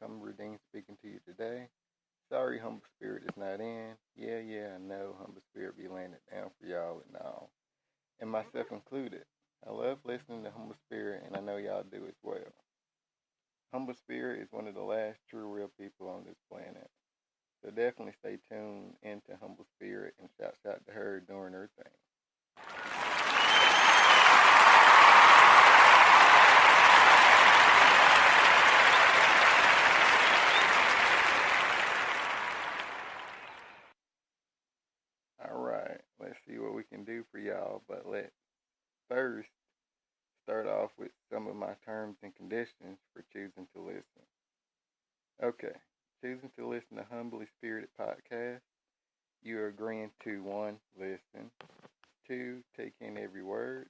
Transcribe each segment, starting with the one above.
Humble Redeemed speaking to you today. Sorry, Humble Spirit is not in. Yeah, I know Humble Spirit be laying it down for y'all and all, and myself included. I love listening to Humble Spirit, and I know y'all do as well. Humble Spirit is one of the last true real people on this planet. So definitely stay tuned into Humble Spirit and shouts out to her doing her thing. Alright, let's see what we can do for y'all, but let's first start off with some of my terms and conditions for choosing to listen. Okay, choosing to listen to Humbly Spirited Podcast, you are agreeing to 1. Listen, 2. Take in every word,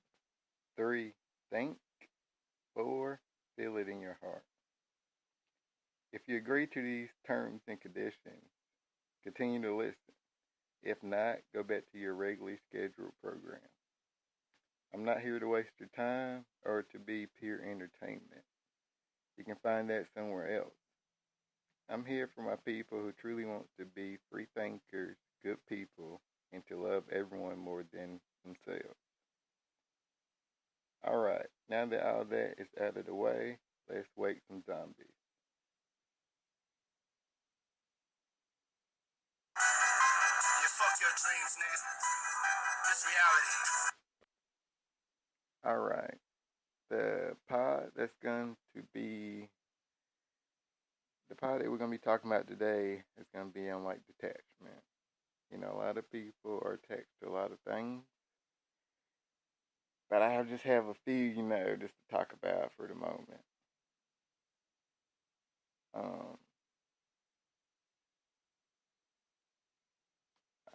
3. Think, 4. Feel it in your heart. If you agree to these terms and conditions, continue to listen. If not, go back to your regularly scheduled program. I'm not here to waste your time or to be pure entertainment. You can find that somewhere else. I'm here for my people who truly want to be free thinkers, good people, and to love everyone more than themselves. Alright, now that all that is out of the way, let's wake some zombies. Yeah, fuck your dreams, nigga. This reality. Alright, the pod that we're going to be talking about today is going to be on like detachment. You know, a lot of people are attached to a lot of things. But I just have a few, just to talk about for the moment.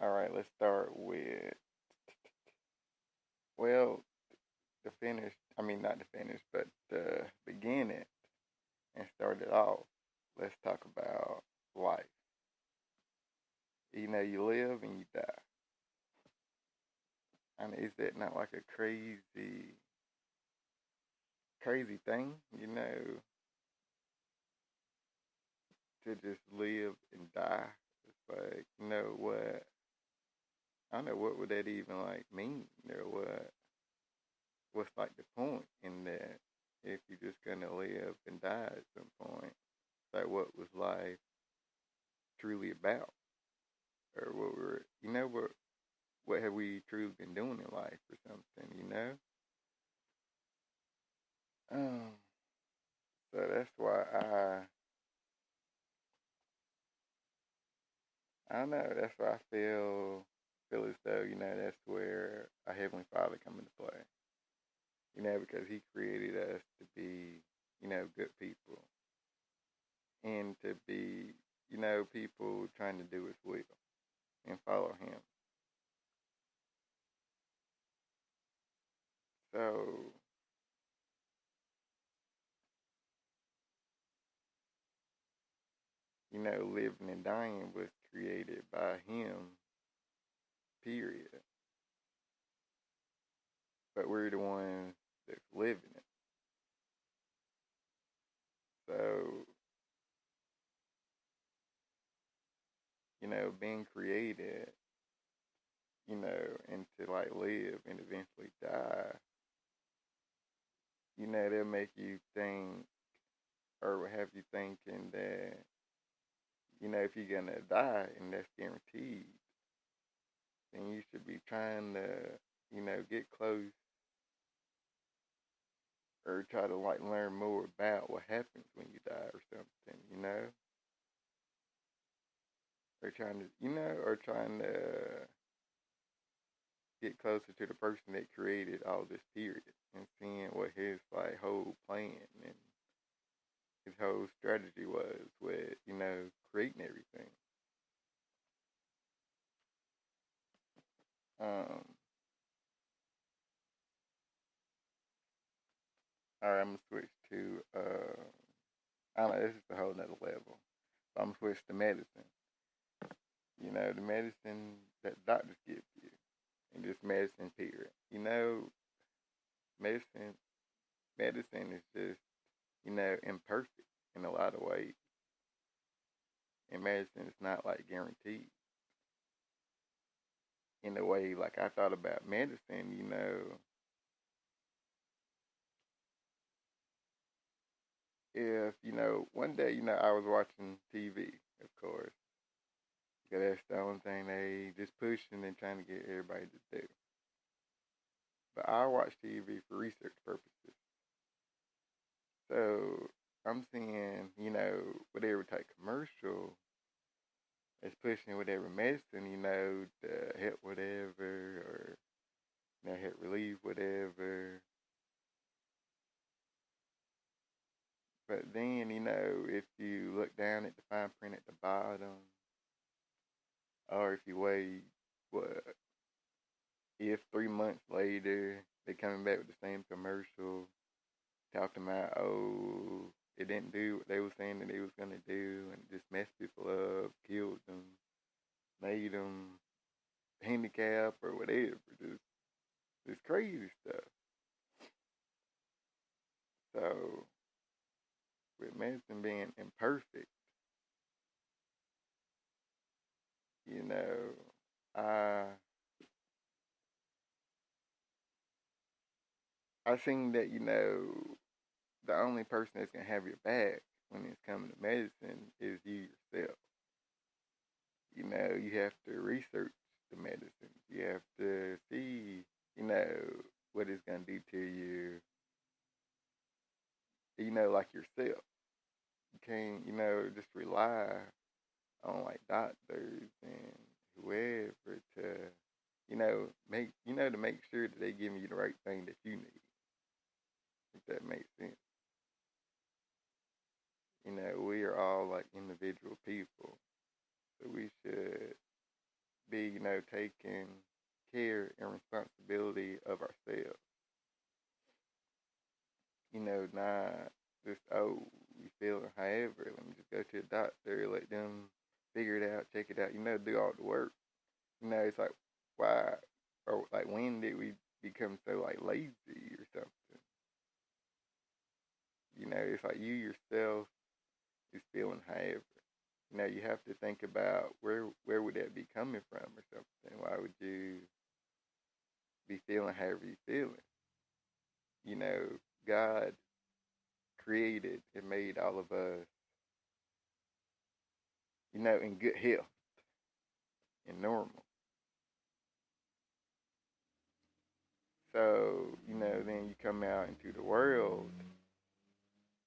Alright, let's start with, well, not the finish, but the beginning and start it off. Let's talk about life. You live and you die. And is that not like a crazy thing, to just live and die? It's like, what? I don't know, what would that even like mean? What's like the point in that if you're just gonna live and die at some point? Like, what was life truly about? Or what have we truly been doing in life or something? Um, so that's why I don't know, that's why I feel as though, that's where a Heavenly Father come into play. Because He created us to be, good people. And to be, people trying to do His will and follow Him. So, living and dying was created by Him, period. But we're the ones that's living it. So, being created, and to like live and eventually die, they'll make you think or have you thinking that, if you're gonna die and that's guaranteed, then you should be trying to, get close or try to like learn more about what happens when you die or something. Or trying to get closer to the person that created all this period and seeing what his like whole plan and his whole strategy was with, creating everything. Um, Alright, I'm gonna switch to I don't know, this is a whole nother level. So I'm gonna switch to medicine. The medicine that doctors give you. And just medicine period. Medicine medicine is just, imperfect in a lot of ways. and medicine is not like guaranteed. In a way, like I thought about medicine, if, one day, I was watching TV, of course, because that's the only thing they just pushing and trying to get everybody to do. But I watch TV for research purposes. So I'm seeing, whatever type commercial is pushing whatever medicine, to help whatever or help relieve whatever. But then, if you look down at the fine print at the bottom, or if you wait, what, if 3 months later they coming back with the same commercial, talking about, oh, it didn't do what they were saying that it was gonna do, and just messed people up, killed them, made them handicapped or whatever, just crazy stuff. So with medicine being imperfect, you know, I I think that the only person that's gonna have your back when it's coming to medicine is you yourself. You have to research the medicine. You have to see, what it's gonna do to you. Like yourself. You can't, just rely on like doctors and whoever to, to make sure that they give you the right thing that you need. If that makes sense. We are all like individual people. So we should be, taking care and responsibility of ourselves. Not just, oh, we feeling however, let me just go to a doctor, let them figure it out, check it out, do all the work. It's like, why, or like, when did we become so like lazy or something? It's like you yourself is feeling however. You have to think about where would that be coming from or something. Why would you be feeling however you feeling? God created and made all of us, in good health and normal. So, then you come out into the world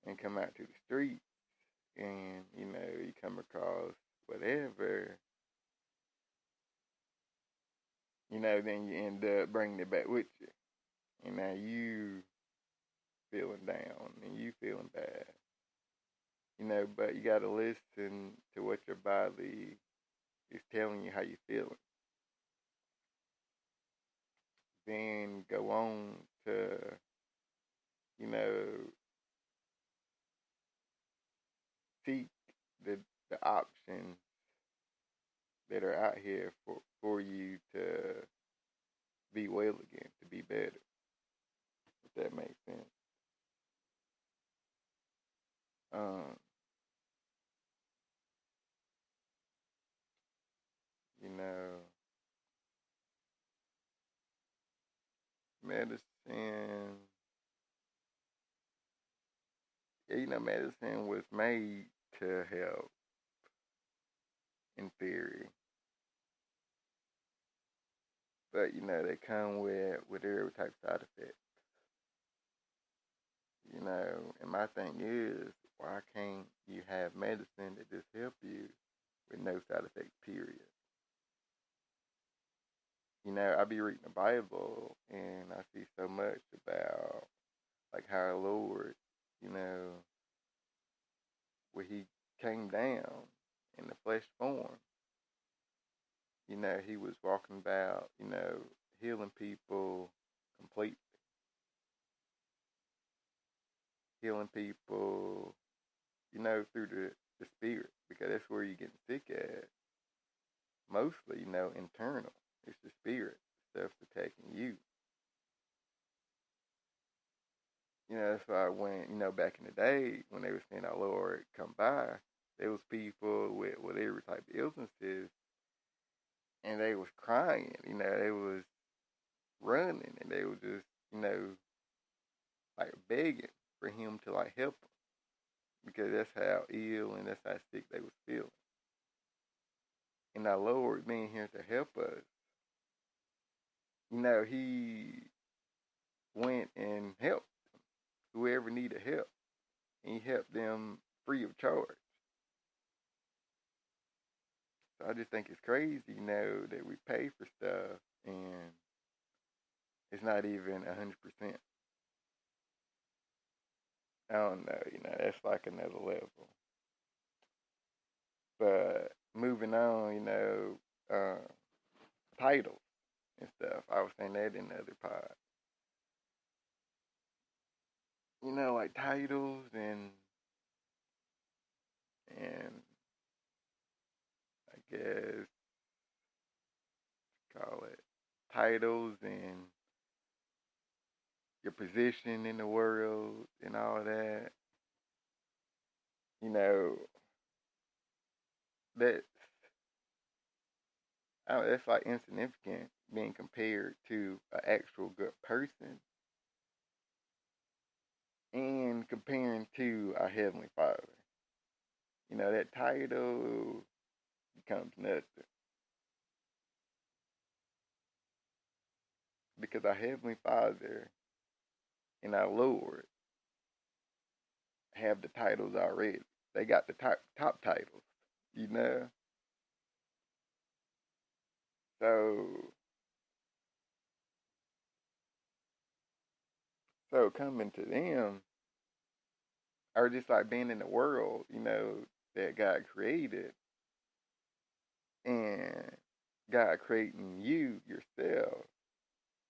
and come out to the streets and, you come across whatever, then you end up bringing it back with you. And now you feeling down and you feeling bad. But you got to listen to what your body is telling you how you feeling. Then go on to, you know, seek the options that are out here for you to be well again, to be better. If that makes sense. Um, you know, medicine. Yeah, medicine was made to help in theory, but they come with every type of side effect. And my thing is, why can't you have medicine that just help you with no side effects? Period. I be reading the Bible and I see so much about like how our Lord, you know, when he came down in the flesh form, he was walking about, healing people completely, healing people, through the spirit, because that's where you're getting sick at. Mostly, internal. It's the spirit, stuff's attacking you. That's why when, back in the day, when they were saying our Lord come by, There was people with whatever type of illnesses, and they was crying. They was running, and they was just, like begging for him to like help them because that's how ill and that's how sick they was feeling. And our Lord being here to help us, He went and helped whoever needed help, and He helped them free of charge. So I just think it's crazy, that we pay for stuff and it's not even 100%. I don't know, that's like another level. But moving on, titles and stuff. I was saying that in the other pod. Like titles and I guess call it titles and your position in the world and all that. That's that's like insignificant being compared to an actual good person and comparing to our Heavenly Father. That title becomes nothing because our Heavenly Father and our Lord have the titles already. They got the top titles, you know. So coming to them, or just like being in the world, that God created, and God creating you yourself,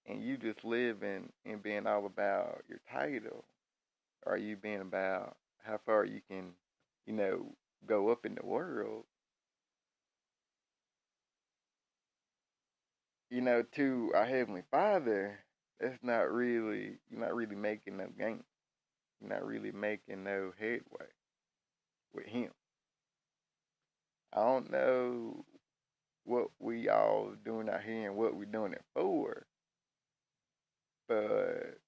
and you just living and being all about your title, or you being about how far you can, go up in the world, to our Heavenly Father, you're not really making no gain. You're not really making no headway with Him. I don't know what we all doing out here and what we doing it for, but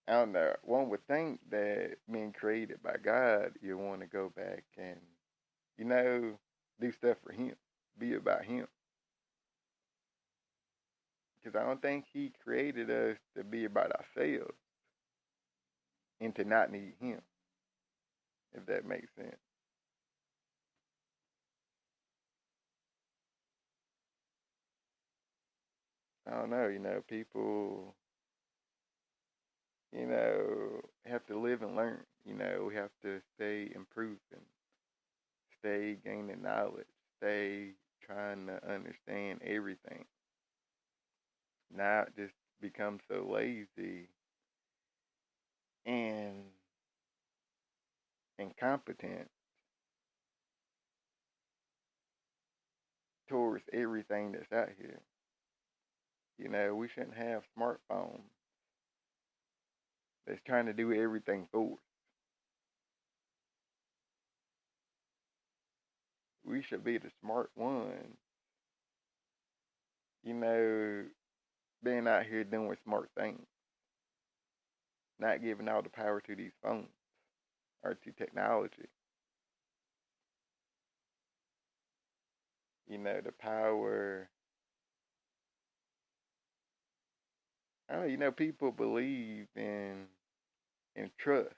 I don't know. One would think that being created by God, you want to go back and, do stuff for Him, be about Him. Because I don't think He created us to be about ourselves and to not need Him, if that makes sense. I don't know, people, have to live and learn. We have to stay improving, stay gaining knowledge, stay trying to understand everything, not just become so lazy and incompetent towards everything that's out here. We shouldn't have smartphones that's trying to do everything for us. We should be the smart ones, you know, being out here doing smart things, not giving all the power to these phones or to technology. The power. I don't know, people believe in trust.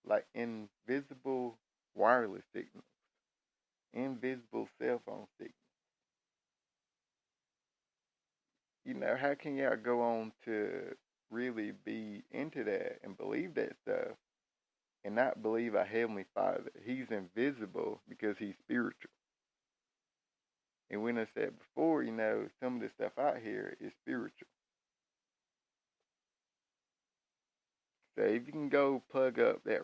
Like invisible wireless signals, invisible cell phone signals. How can y'all go on to really be into that and believe that stuff and not believe our Heavenly Father? He's invisible because He's spiritual. And when I said before, some of the stuff out here is spiritual. So if you can go plug up that